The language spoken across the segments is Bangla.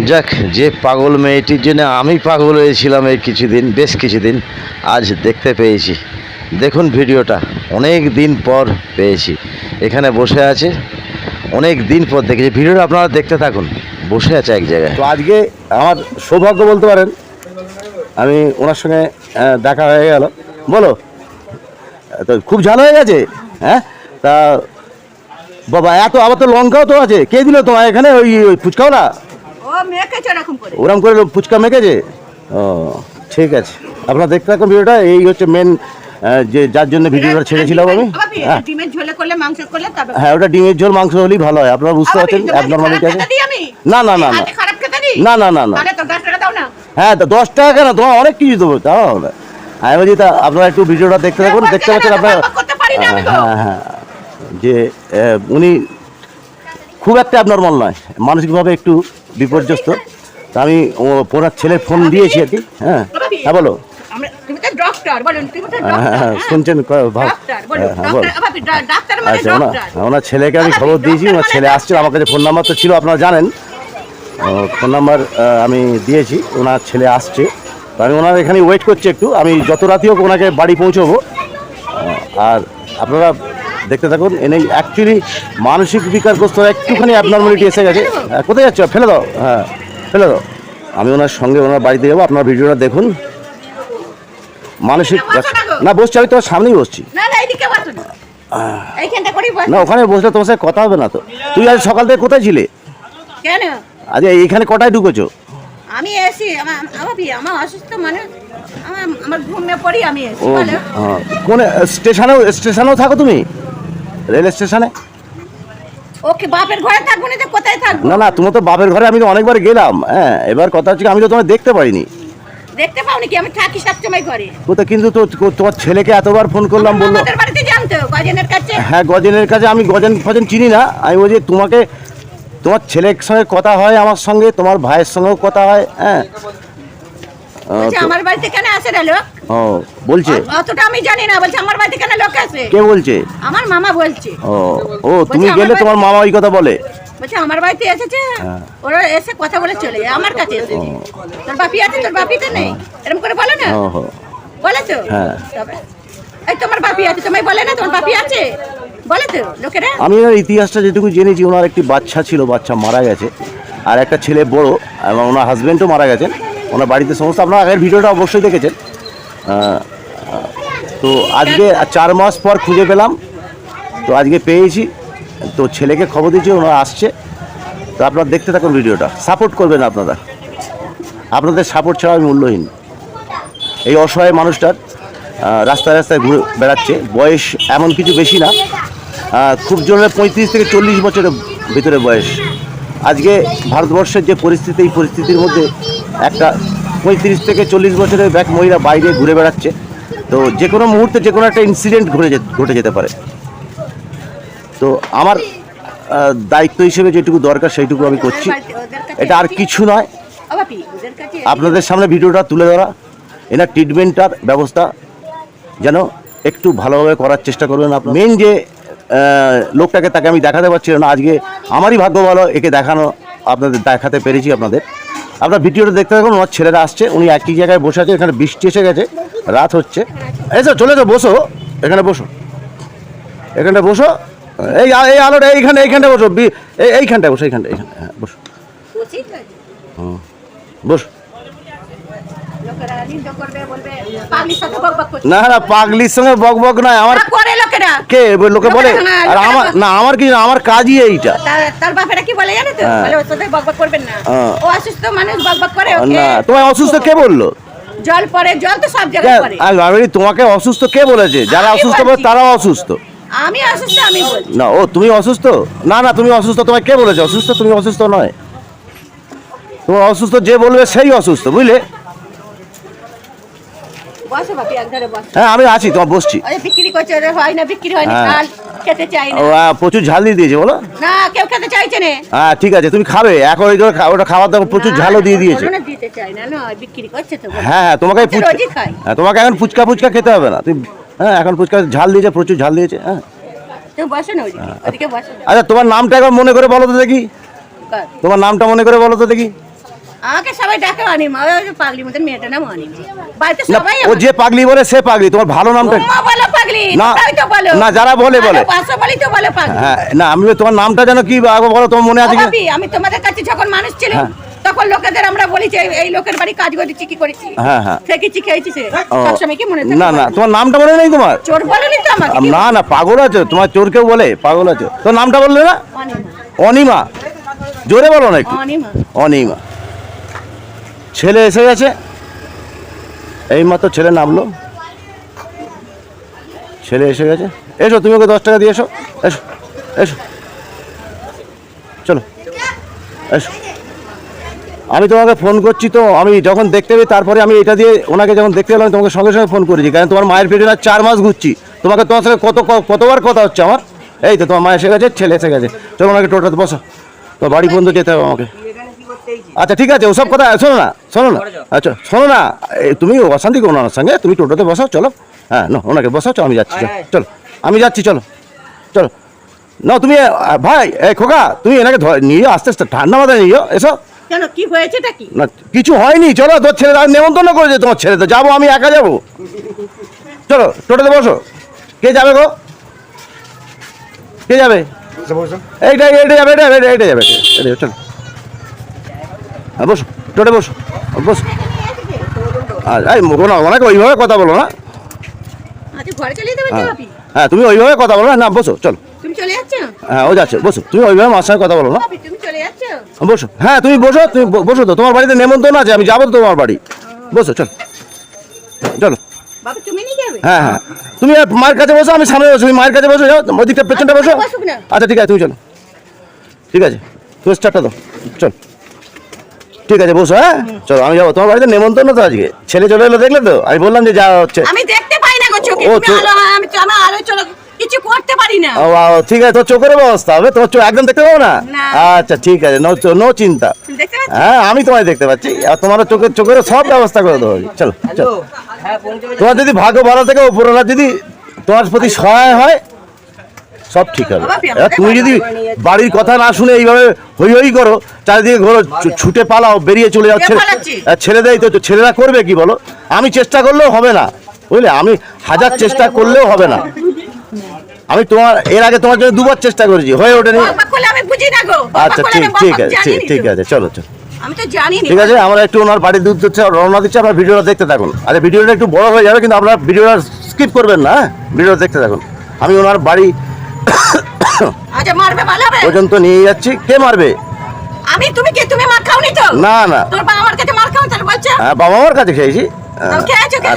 যাক, যে পাগল মেয়েটির জন্য আমি পাগল হয়েছিলাম এই কিছুদিন, বেশ কিছুদিন, আজ দেখতে পেয়েছি। দেখুন ভিডিওটা, অনেক দিন পর পেয়েছি। এখানে বসে আছে, অনেক দিন পর দেখেছি। ভিডিওটা আপনারা দেখতে থাকুন। বসে আছে এক জায়গায়। তো আজকে আমার সৌভাগ্য বলতে পারেন, আমি ওনার সঙ্গে দেখা হয়ে গেল। বলো, তো খুব ঝাল হয়ে গেছে? হ্যাঁ, তা বাবা এত, আবার তো লঙ্কাও তো আছে। কে দিল তোমার এখানে? ওই ফুচকাওয়ালা ওরম করে ফুচকা মেখেছে? ও ঠিক আছে, আপনারা দেখতে থাকুন ভিডিওটা। এই হচ্ছে মেন যে যার জন্য ভিডিওটা ছেড়েছিলাম আমি। হ্যাঁ, ওটা ডিমের ঝোল মাংস হলেই ভালো হয়। আপনারা বুঝতে পারছেন অ্যাবনর্মালিটি আছে। না না না না না না না না, হ্যাঁ, তো 10 টাকা কেন, তোমার অনেক কিছু দেবো, তাও হবে। আমি বলছি তা আপনারা একটু ভিডিওটা দেখতে থাকুন। দেখতে পাচ্ছেন আপনারা? হ্যাঁ হ্যাঁ, যে উনি খুব একটা অ্যাবনর্মাল নয়, মানসিকভাবে একটু বিপর্যস্ত। তা আমি ওনার ছেলের ফোন দিয়েছি আর কি। হ্যাঁ হ্যাঁ, বলো। শুনছেন? আচ্ছা, ওনার ছেলেকে আমি খবর দিয়েছি। ওনার ছেলে আসছে, আমার কাছে ফোন নাম্বার তো ছিল, আপনারা জানেন। ফোন নাম্বার আমি দিয়েছি, ওনার ছেলে আসছে। তো আমি ওনার এখানে ওয়েট করছি একটু। আমি যত রাতি হোক ওনাকে বাড়ি পৌঁছবো। আর আপনারা দেখতে থাকুন। এনে অ্যাকচুয়ালি মানসিক বিকারগ্রস্ত একটুখানি অ্যাবনর্মালিটি এসে গেছে। কোথায় যাচ্ছ? ফেলে দাও, হ্যাঁ ফেলে দাও। আমি ওনার সঙ্গে ওনার বাড়িতে যাবো। আপনার ভিডিওটা দেখুন। মানসিক না, বসছি আমি, তোমার সামনেই বসছি। না, ওখানে বসলে তোমার সাথে কথা হবে না তো। তুই আজ সকাল থেকে কোথায় ছিলে? আজ এইখানে কটায় ঢুকেছো? আমি এসি আমার অসুস্থ মানুষ, আমার ঘুমে পড়ি আমি এসি। কোন স্টেশনেও থাকো তুমি? রেল স্টেশনে? ওকে, বাপের ঘরে থাকবো না তো কোথায় থাকবো? না না, তুমি তো বাপের ঘরে আমি তো অনেকবার গেলাম। হ্যাঁ, এবার কথা হচ্ছে আমি তো তোমায় দেখতে পারিনি। দেখতে পাওনি কি? আমি থাকি সবসময় ঘরে। কোথায়? কিন্তু তো তোমার ছেলেকে এতবার ফোন করলাম, বললো আমাদের বাড়িতে জানতো গজেনের কাছে। হ্যাঁ, গজেনের কাছে। আমি গজেন চিনি না। আমি বলছি তোমাকে, তোমার ছেলের সঙ্গে কথা হয় আমার সঙ্গে, তোমার ভাইয়ের সঙ্গেও কথা হয়। হ্যাঁ, আমার বাড়িতে কেন আসে রে লোক? ও বলছে, অতটা আমি জানি না। বলছে আমার বাড়িতে কেন লোক আসে? কে বলছে? আমার মামা বলছে। ও তুমি গেলে তোমার মামা ওই কথা বলে? বলছে আমার বাড়িতে এসেছে, ওরা এসে কথা বলে চলে যায়। আমার কাছে এসেছে। তোর বাপি আছে? তোর বাপি তো নেই, এরকম করে বলে না? বলেছো? হ্যাঁ, এই তোমার বাপি আছে, তোমায় বলে না তোমার বাপি আছে? বলে তো লোকেরা। আমি ওনার ইতিহাসটা যেটুকু জেনেছি, ওনার একটি বাচ্চা ছিল, বাচ্চা মারা গেছে। আর একটা ছেলে বড়, এবং ওনার হাজব্যান্ডও মারা গেছেন। ওনার বাড়িতে সমস্ত, আপনার আগের ভিডিওটা অবশ্যই দেখেছেন। তো আজকে 4 মাস পর খুঁজে পেলাম, তো আজকে পেয়েছি। তো ছেলেকে খবর দিয়েছি, ওনারা আসছে। তো আপনারা দেখতে থাকুন ভিডিওটা, সাপোর্ট করবেন আপনারা। আপনাদের সাপোর্ট ছাড়া আমি মূল্যহীন। এই অসহায় মানুষটার রাস্তায় রাস্তায় ঘুরে বেড়াচ্ছে। বয়স এমন কিছু বেশি না, খুব জোরে 35 থেকে 40 বছরের ভিতরে বয়স। আজকে ভারতবর্ষের যে পরিস্থিতি, এই পরিস্থিতির মধ্যে একটা 35 থেকে 40 বছরের এক মহিলা বাইরে ঘুরে বেড়াচ্ছে। তো যে কোনো মুহূর্তে যে কোনো একটা ইনসিডেন্ট ঘটে যেতে পারে। তো আমার দায়িত্ব হিসেবে যেটুকু দরকার সেইটুকু আমি করছি। এটা আর কিছু নয়, আপনাদের সামনে ভিডিওটা তুলে ধরা। এনার ট্রিটমেন্টটার ব্যবস্থা যেন একটু ভালোভাবে করার চেষ্টা করবেন। আপনার মেন যে লোকটাকে, তাকে আমি দেখাতে পারছিলাম না। আজকে আমারই ভাগ্য ভালো, একে দেখানো, আপনাদের দেখাতে পেরেছি আপনাদের। আপনার ভিডিওটা দেখতে থাকুন। ওনার ছেলেরা আসছে, উনি একই জায়গায় বসে আছে। এখানে বৃষ্টি এসে গেছে, রাত হচ্ছে। এসো, চলে যাও, বসো, এখানে বসো, এখানটা বসো। এই আলোটা এইখানটা বসো, এইখানটায় বসো, এইখানটা, হ্যাঁ বসো, বসো। না না, পাগলির সঙ্গে বক বক নয় আমার। কে লোকে বলে? আর আমার না, আমার কি, আমার কাজই এইটা। তার বাপেরা কি বলে জানো তো? বলে ওর সাথে বক বক করবেন না, ও অসুস্থ মানুষ, বক বক করে। না, তোমায় অসুস্থ কে বললো? জল পড়ে, জল তো সব জায়গায় পড়ে। আমি তোমাকে অসুস্থ কে বলেছে? যারা অসুস্থ বলে তারাও অসুস্থ। আমি অসুস্থ আমি বলছি না। ও তুমি অসুস্থ? না না, তুমি অসুস্থ, তোমায় কে বলেছে অসুস্থ? তুমি অসুস্থ নয়। তোমার অসুস্থ যে বলবে সেই অসুস্থ, বুঝলে? হ্যাঁ, আমি আছি, তোমার বসছি। বিক্রি করছে, হয় না, বিক্রি হয় না, খেতে চাই না। প্রচুর ঝাল দিয়ে দিয়েছে, বলো না, কেউ খেতে চাইছে না। হ্যাঁ ঠিক আছে, তুমি খাবে এখন। ওটা খাবার দাবার প্রচুর ঝালও দিয়ে দিয়েছে। হ্যাঁ হ্যাঁ, তোমাকে তোমাকে এখন ফুচকা খেতে হবে না তুমি। হ্যাঁ, এখন ফুচকা ঝাল দিয়েছে, প্রচুর ঝাল দিয়েছে। হ্যাঁ, আচ্ছা, তোমার নামটা একবার মনে করে বলো তো দেখি। তোমার নামটা মনে করে বলো তো দেখি। আমাকে সবাই ডাকে অনিমা, ওই যে পাগলি মতন মেয়েটার নাম অনিমা। বাড়িতে না, সবাই ও যে পাগলি বলে সে পাগলি, তোমার ভালো নামটা উম্মা বলো পাগলি, না, তাই তো বলো। না, যারা বলে বলে। পাশে বলি তো বলো পাগলি। হ্যাঁ, না আমি তোমার নামটা যেন কি আগে বলো, তোমার মনে আছে ও কি? ভাবি, আমি তোমাদের কাছে যখন মানুষ ছিল হ্যাঁ। তখন লোকেদের আমরা বলি যে এই লোকের বাড়ি কাজ করেছি কি করেছি, হ্যাঁ, হ্যাঁ। খেয়েছি খেয়েছি সে ও, সবসময় কি মনে থাকে? না না, তোমার নামটা মনে নেই তোমার? চোর বলেনি তো আমাকে। না না, পাগল আছো তোমার, চোর কেউ বলে পাগল আছো? তোর নামটা বললে না? অনিমা, অনিমা, জোরে বলো না একটু। অনিমা। অনিমা, ছেলে এসে গেছে, এইমাত্র ছেলে নামলো, ছেলে এসে গেছে। এসো, তুমি ওকে 10 টাকা দিয়ে এসো, এসো এসো, চলো এসো। আমি তোমাকে ফোন করছি তো, আমি যখন দেখতে পেয়ে তারপরে আমি এটা দিয়ে ওনাকে যখন দেখতে পেলাম তোমাকে সঙ্গে সঙ্গে ফোন করেছি, কারণ তোমার মায়ের পেটে না 4 মাস ঘুরছি, তোমার সাথে কতবার কথা হচ্ছে আমার। এই তো তোমার মা এসে গেছে, ছেলে এসে গেছে, চলো ওনাকে টোটোতে বসো, তো বাড়ি পর্যন্ত যেতে হবে আমাকে। আচ্ছা ঠিক আছে, ওসব কথা শোনো না, আচ্ছা শোনো না, তুমি অশান্তি করো না ওনার সঙ্গে, তুমি টোটোতে বসো, চলো। হ্যাঁ, না ওনাকে বসাও, চলো আমি যাচ্ছি, চলো আমি যাচ্ছি, চলো চলো। না তুমি ভাই, এই খোকা, তুমি এনাকে নিয়ে আস্তে আস্তে ঠান্ডা মাথায় নিও, এসো। কেন, কি হয়েছেটা কি? না কিছু হয়নি, চলো, তোর ছেলে নেমন্তন্ন করেছে, তোমার ছেলে তো যাবো, আমি একা যাবো, চলো টোটোতে বসো। কে যাবে গো, কে যাবে? এইটা যাবে, এটা যাবে, চলো। হ্যাঁ বসো, টোটে বসো, বসো। এই ওনাকে ওইভাবে কথা বলো না। আচ্ছা, ঘরে চলে যেতে বলছো ভাবি? হ্যাঁ, তুমি ওইভাবে কথা বলো না, বসো, চলো। তুমি চলে যাচ্ছ? হ্যাঁ, ও যাচ্ছে, বসো, তুমি ওইভাবে আমার সঙ্গে কথা বলো না, ভাবি তুমি চলে যাচ্ছ? বসো। হ্যাঁ তুমি বসো, তুমি বসো, তো তোমার বাড়িতে নেমন্তন্ন আছে, আমি যাবো তো তোমার বাড়ি, বসো, চলো চলো। বাবা তুমি নিয়ে যাবে? হ্যাঁ হ্যাঁ, তুমি মায়ের কাছে বসো, আমি সামনে বসো, তুমি মায়ের কাছে বসো, যাও ওই দিকটা পেছনটা বসো। বসুক না। আচ্ছা ঠিক আছে, তুমি চলো, ঠিক আছে, তুমি স্টার্টটা দাও, চল, ঠিক আছে বসো। হ্যাঁ চলো, আমি যাবো, তোমার বাড়িতে নেমন্তন্ন তো আজকে, ছেলে চলে এলো, দেখলে তো, আমি বললাম যে যা হচ্ছে। আমি দেখতে পাই না গো চোখে, ও, তুমি আলো, আমি আমার আলো চলো কিছু করতে পারি না। ও ঠিক আছে, তোর চোখের ব্যবস্থা হবে, তোমার চোখ একদম দেখতে পাবো না? না। আচ্ছা ঠিক আছে, নো চিন্তা। তুমি দেখতে পাচ্ছ? হ্যাঁ আমি তোমায় দেখতে পাচ্ছি, আর তোমার চোখের সব ব্যবস্থা করে দেবো, চলো চলো। তোমার যদি ভাগ্য ভালো থাকে, উপরওয়ালা যদি তোমার প্রতি সহায় হয়, সব ঠিক হবে। এবার তুমি যদি বাড়ির কথা না শুনে এইভাবে হই হই করো, চারিদিকে ঘোরো, ছুটে পালাও, বেরিয়ে চলে যাও, ছেলেদের তো ছেলেরা করবে কি বলো? আমি চেষ্টা করলেও হবে না, বুঝলে, আমি হাজার চেষ্টা করলেও হবে না। আমি তোমার এর আগে তোমার জন্য 2বার চেষ্টা করেছি, হয়ে ওঠেনি। আমি বুঝি না গো। আচ্ছা ঠিক আছে, চলো চলো, আমি তো জানি না। ঠিক আছে, আমরা একটু ওনার বাড়ির দুধ দিচ্ছে, রওনা দিচ্ছে, আপনার ভিডিওটা দেখতে থাকুন। আচ্ছা ভিডিওটা একটু বড় হয়ে যাবে, কিন্তু আপনার ভিডিওটা স্কিপ করবেন না, হ্যাঁ ভিডিওটা দেখতে থাকুন। আমি ওনার বাড়ি আচ্ছা মারবে ভালো হবে? পর্যন্ত নিয়ে যাচ্ছি। কে মারবে? আমি। তুমি কে? তুমি মার খাওনি তো? না না, তোর বাবা আমার কাছে মার খাও তার বলছো? হ্যাঁ বাবা মার কাছে খেয়েছি।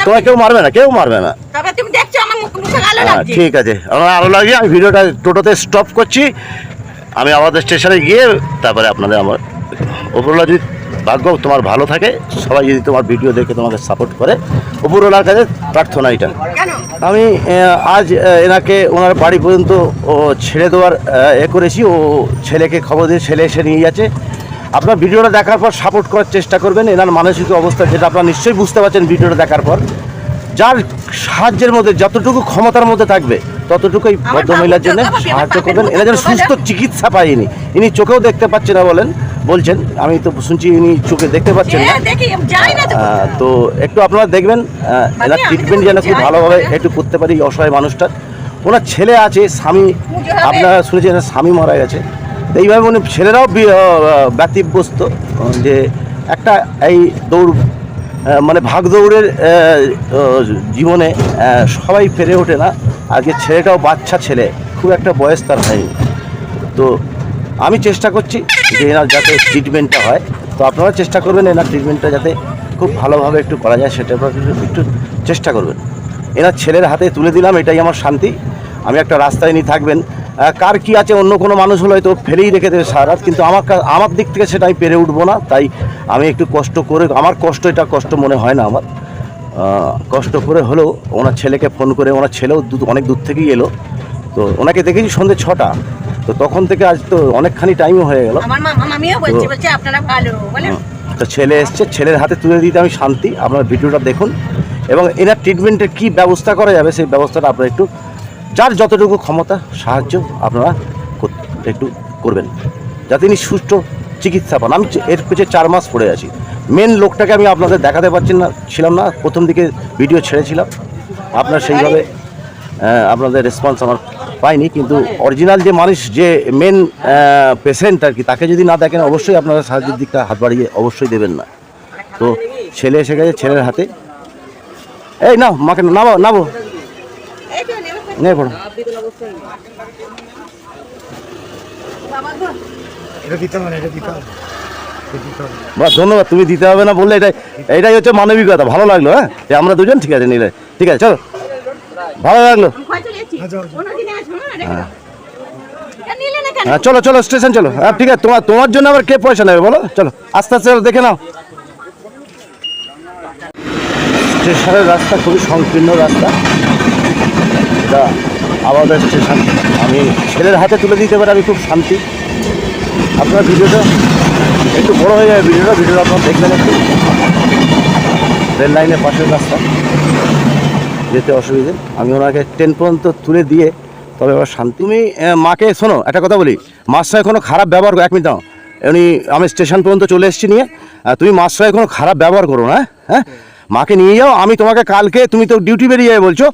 তোমায় কেউ মারবে না, কেউ মারবে না। তবে তুমি দেখছো আমার মুখে আলো লাগছে। ঠিক আছে, আমার আলো লাগছে, আমি ভিডিওটা টোটোতে স্টপ করছি, আমি আমাদের স্টেশনে গিয়ে তারপরে আপনাদের, আমার ওপরওয়ালা যদি ভাগ্য তোমার ভালো থাকে, সবাই যদি তোমার ভিডিও দেখে তোমাকে সাপোর্ট করে, ওপরওয়ালার কাছে প্রার্থনা এটা। কেন? আমি আজ এনাকে ওনার বাড়ি পর্যন্ত ছেড়ে দেওয়ার করেছি, ও ছেলেকে খবর দিয়ে ছেলে এসে নিয়ে যাচ্ছে। আপনার ভিডিওটা দেখার পর সাপোর্ট করার চেষ্টা করবেন, এনার মানসিক অবস্থা যেটা আপনারা নিশ্চয়ই বুঝতে পারছেন ভিডিওটা দেখার পর। যার সাহায্যের মধ্যে যতটুকু ক্ষমতার মধ্যে থাকবে, ততটুকুই ভদ্রমহিলার জন্য সাহায্য করবেন। এরা যেন সুস্থ চিকিৎসা পায়নি, ইনি চোখেও দেখতে পাচ্ছে না বলছেন, আমি তো শুনছি ইনি চোখে দেখতে পাচ্ছেন না। তো একটু আপনারা দেখবেন, এনার ট্রিটমেন্ট যেন খুব ভালোভাবে একটু করতে পারি অসহায় মানুষটার। ওনার ছেলে আছে, স্বামী, আপনারা শুনেছেন স্বামী মারা গেছে, এইভাবে মানে ছেলেরাও ব্যতিব্যস্ত, যে একটা এই দৌড় মানে ভাগদৌড়ের জীবনে সবাই পেরে ওঠে না। আজকে ছেলেটাও বাচ্চা ছেলে, খুব একটা বয়স তার হয়নি। তো আমি চেষ্টা করছি যে এনার যাতে ট্রিটমেন্টটা হয়, তো আপনারা চেষ্টা করবেন এনার ট্রিটমেন্টটা যাতে খুব ভালোভাবে একটু করা যায়, সেটা একটু চেষ্টা করবেন। এনার ছেলের হাতে তুলে দিলাম, এটাই আমার শান্তি। আমি একটা রাস্তায় নিয়ে থাকবেন, কার কি আছে, অন্য কোনো মানুষ হলে হয়তো ফেলেই রেখে দেবে সারা রাত, কিন্তু আমার দিক থেকে সেটা আমি পেরে উঠবো না। তাই আমি একটু কষ্ট করে, আমার এটা কষ্ট মনে হয় না আমার, কষ্ট করে হলেও ওনার ছেলেকে ফোন করে, ওনার ছেলেও অনেক দূর থেকেই এলো, তো ওনাকে দেখেছি সন্ধ্যে 6টা, তো তখন থেকে আজ তো অনেকখানি টাইমও হয়ে গেল। তো ছেলে এসছে, ছেলের হাতে তুলে দিতে আমি শান্তি। আপনার ভিডিওটা দেখুন, এবং এনার ট্রিটমেন্টের কী ব্যবস্থা করা যাবে সেই ব্যবস্থাটা আপনারা একটু, যার যতটুকু ক্ষমতা সাহায্য আপনারা একটু করবেন, যাতে তিনি সুস্থ চিকিৎসা পান। আমি এর পেছনে 4 মাস পড়ে আছি। মেন লোকটাকে আমি আপনাদের দেখাতে পারছি না, ছিলাম না, প্রথম দিকে ভিডিও ছেড়েছিলাম, আপনার সেইভাবে আপনাদের রেসপন্স আমার পাইনি। কিন্তু অরিজিনাল যে মানুষ, যে মেন পেশেন্ট আর কি, তাকে যদি না দেখেন অবশ্যই আপনারা সাহায্যের দিকটা হাত বাড়িয়ে অবশ্যই দেবেন না। তো ছেলে এসে গেছে, ছেলের হাতে এই নাও, মাকে নামো নামো, এই তো নেবে নিয়ে পড়ো। বাবা গো বাহ, ধন্যবাদ। তুমি দিতে হবে না বললে এটাই হচ্ছে মানবিকতা। ভালো লাগলো। হ্যাঁ, যে আমরা দুজন ঠিক আছে নিলে, ঠিক আছে চলো, ভালো লাগলো। আমি খোঁজ চলেছি কোনদিন আসবো না রেখে দাও এটা নিলে না কেন হ্যাঁ চলো চলো স্টেশন চলো। হ্যাঁ ঠিক আছে, তোমার জন্য আবার কে পয়সা নেবে বলো? চলো আস্তে আস্তে দেখে নাও। স্টেশনের রাস্তা খুবই সংকীর্ণ রাস্তা, এটা আমাদের স্টেশন। আমি ছেলের হাতে তুলে দিতে পারি, আমি খুব শান্তি। আপনার ভিডিওটা একটু বড় হয়ে যাবে, ভিডিওটা আপনারা দেখবেন একটু। রেল লাইনের পাশের রাস্তা, যেতে অসুবিধে। আমি ওনাকে 10 পর্যন্ত তুলে দিয়ে তবে আবার শান্তি। তুমি মাকে শোনো, একটা কথা বলি, মার সঙ্গে কোনো খারাপ ব্যবহার, 1 মিনিট দাও, এমনি আমি স্টেশন পর্যন্ত চলে এসেছি নিয়ে, তুমি মার সঙ্গে কোনো খারাপ ব্যবহার করো না। হ্যাঁ, মাকে নিয়ে যাও। আমি তোমাকে কালকে, তুমি তো ডিউটি বেরিয়ে যাবে বলছো,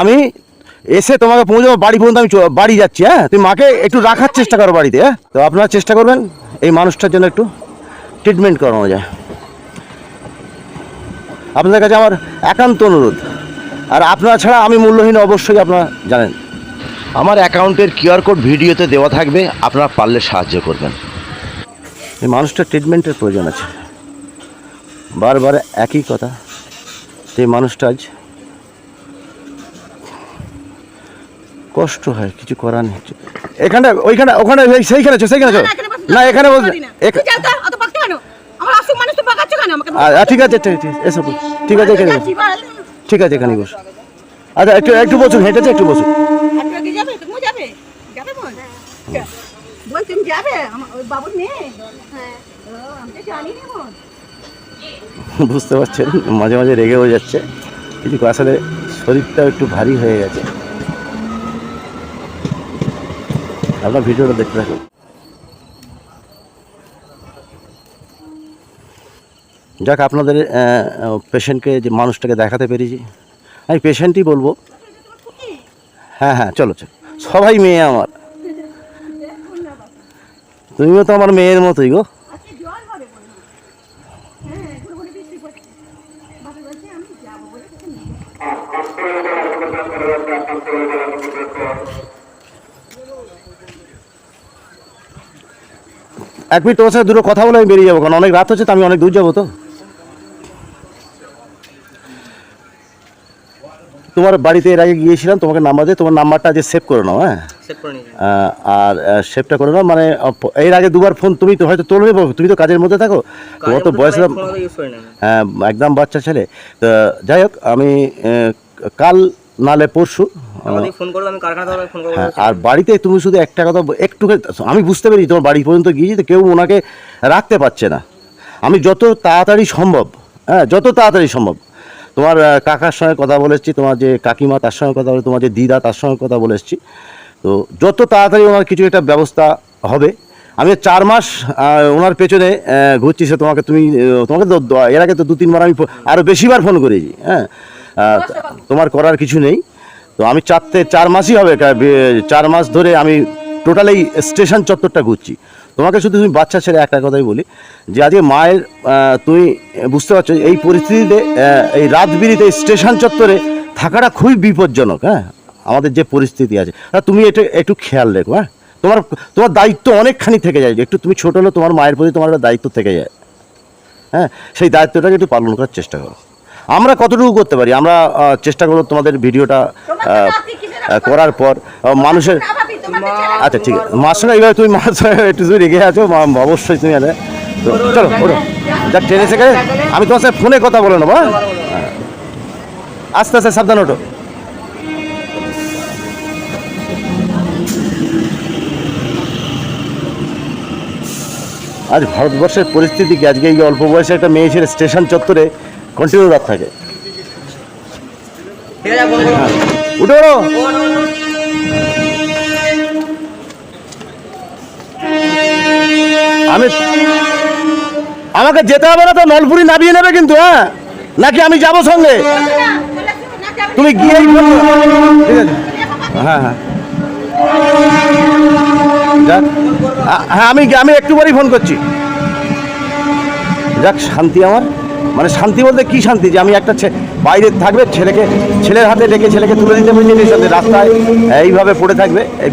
আমি এসে তোমাকে পৌঁছাবো বাড়ি পর্যন্ত। আমি বাড়ি যাচ্ছি। হ্যাঁ, তুমি মাকে একটু রাখার চেষ্টা করো বাড়িতে। হ্যাঁ, তো আপনারা চেষ্টা করবেন এই মানুষটার জন্য একটু ট্রিটমেন্ট করানো যায়। আপনাদের কাছে আমার একান্ত অনুরোধ, আর আপনারা ছাড়া আমি মূল্যহীন, অবশ্যই আপনারা জানেন। আমার অ্যাকাউন্টের কিউআর কোড ভিডিওতে দেওয়া থাকবে, আপনারা পারলে সাহায্য করবেন। এই মানুষটার ট্রিটমেন্টের প্রয়োজন আছে। বারবার একই কথা, এই মানুষটা আজ কষ্ট হয়, কিছু করার নেই। এখানে ওইখানে ওখানে সেইখানে সেইখানে না, এখানে বলতে তুই যাও তো, অত বকতে কেন? আমার অসুখ মানুষ তো বকাচ্ছ কেন আমাকে? ঠিক আছে, ঠিক আছে, এসো, ঠিক আছে, এখানে বসো। ঠিক আছে, এখানে বসো। আচ্ছা, একটু বসুন, হেঁটেছে, একটু বসুন। আর তুই কি যাবে? তুমি যাবে? যাবে বোন? বল তুমি যাবে? আমার ওই বাবুর মেয়ে? হ্যাঁ। ও, আমি তো জানি না বোন। বুঝতে পারছেন, মাঝে মাঝে রেগে হয়ে যাচ্ছে, কিন্তু আসলে শরীরটাও একটু ভারী হয়ে গেছে। আপনার ভিডিওটা দেখতে থাকুন। যাক, আপনাদের পেশেন্টকে, যে মানুষটাকে দেখাতে পেরেছি, আমি পেশেন্টই বলবো। হ্যাঁ হ্যাঁ, চলো চলো, সবাই মেয়ে আমার। তুমিও তো আমার মেয়ের মতোই গো। আজকে জল হবে বলে। হ্যাঁ, একটু বলে বৃষ্টি পড়ছে। বাবা বলছে আমি যাবো বলে তোকে নিয়ে এক মিনিট, তোমার সাথে দুটো কথা বলে আমি বেরিয়ে যাবো, কারণ অনেক রাত হচ্ছে, তো আমি অনেক দূর যাবো। তো তোমার বাড়িতে এর আগে গিয়েছিলাম, তোমাকে নাম্বার দিয়ে, তোমার নাম্বারটা যে সেভ করে নাও। হ্যাঁ, আর সেভটা করে নাও। মানে এর আগে 2বার ফোন তুমি তো হয়তো তোলবে, তুমি তো কাজের মধ্যে থাকো, তোমার তো বয়স, হ্যাঁ একদম বাচ্চা ছেলে। তো যাই হোক, আমি কাল নালে পরশু ফোন করবো, আমি কারখানা থেকে ফোন করবো। হ্যাঁ, আর বাড়িতে তুমি শুধু একটা কথা একটু, আমি বুঝতে পেরেছি তোমার বাড়ি পর্যন্ত গিয়েছি, তো কেউ ওনাকে রাখতে পারছে না। আমি যত তাড়াতাড়ি সম্ভব, হ্যাঁ যত তাড়াতাড়ি সম্ভব, তোমার কাকার সঙ্গে কথা বলেছি, তোমার যে কাকিমা তার সঙ্গে কথা বলে, তোমার যে দিদা তার সঙ্গে কথা বলেছি, তো যত তাড়াতাড়ি ওনার কিছু একটা ব্যবস্থা হবে। আমি 4 মাস ওনার পেছনে ঘুরছি। সে তোমাকে তো এর আগে তো 2-3 বার আমি আরও বেশিবার ফোন করেছি। হ্যাঁ, তোমার করার কিছু নেই। তো আমি 4 মাসই হবে, 4 মাস ধরে আমি টোটাল এই স্টেশন চত্বরটা ঘুরছি। তোমাকে শুধু, তুমি বাচ্চা ছেলে, একটা কথাই বলি, যে আজকে মায়ের, তুমি বুঝতে পারছো এই পরিস্থিতিতে, এই রাত বিরিতে স্টেশন চত্বরে থাকাটা খুবই বিপজ্জনক। হ্যাঁ, আমাদের যে পরিস্থিতি আছে, তুমি এটা একটু খেয়াল রেখো। হ্যাঁ, তোমার দায়িত্ব অনেকখানি থেকে যায়, একটু তুমি ছোটো হলেও তোমার মায়ের প্রতি তোমার একটা দায়িত্ব থেকে যায়। হ্যাঁ, সেই দায়িত্বটাকে একটু পালন করার চেষ্টা করো। আমরা কতটুকু করতে পারি, আমরা চেষ্টা করবো তোমাদের ভিডিওটা করার পর মানুষের, আচ্ছা ঠিক আছে, মার সঙ্গে এইভাবে তুমি মার সঙ্গে একটু যদি রেগে আছো, অবশ্যই তুমি আরে, তো চলো ওঠো, যা ট্রেনে এসে গেলে আমি তোমার সাথে ফোনে কথা বলে নেবো। হ্যাঁ, আস্তে আস্তে সাবধান ওঠো। আজ ভারতবর্ষের পরিস্থিতি কি, আজকে এই অল্প বয়সে একটা মেয়ে ছেলে স্টেশন চত্বরে কন্টিনিউ রাত থাকে। উঠো উঠো। আমি আমাকে যেতে হবে না তো, নলপুরি নামিয়ে নেবে কিন্তু, হ্যাঁ, নাকি আমি যাব সঙ্গে? তুমি গিয়েই ফোন করো। ঠিক আছে, হ্যাঁ হ্যাঁ, যাক, হ্যাঁ আমি একটু পরেই ফোন করছি। যাক, শান্তি আমার, মানে শান্তি বলতে কি শান্তি, যে আমি একটা বাইরে থাকবে, ছেলের হাতে ডেকে ছেলেকে তুলে দিতে পেরেছি নিঃসন্দেহে, রাস্তায় এইভাবে পড়ে থাকবে এই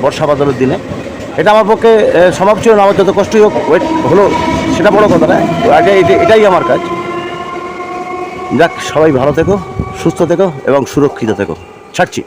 বর্ষা বাদলের দিনে, এটা আমার পক্ষে সম্ভব ছিল না। আমার যত কষ্টই হোক ওয়েট হলো, সেটা বড় কথা না, এটাই আমার কাজ। যাক, সবাই ভালো থেকো, সুস্থ থেকো এবং সুরক্ষিত থেকো। ছাড়ছি।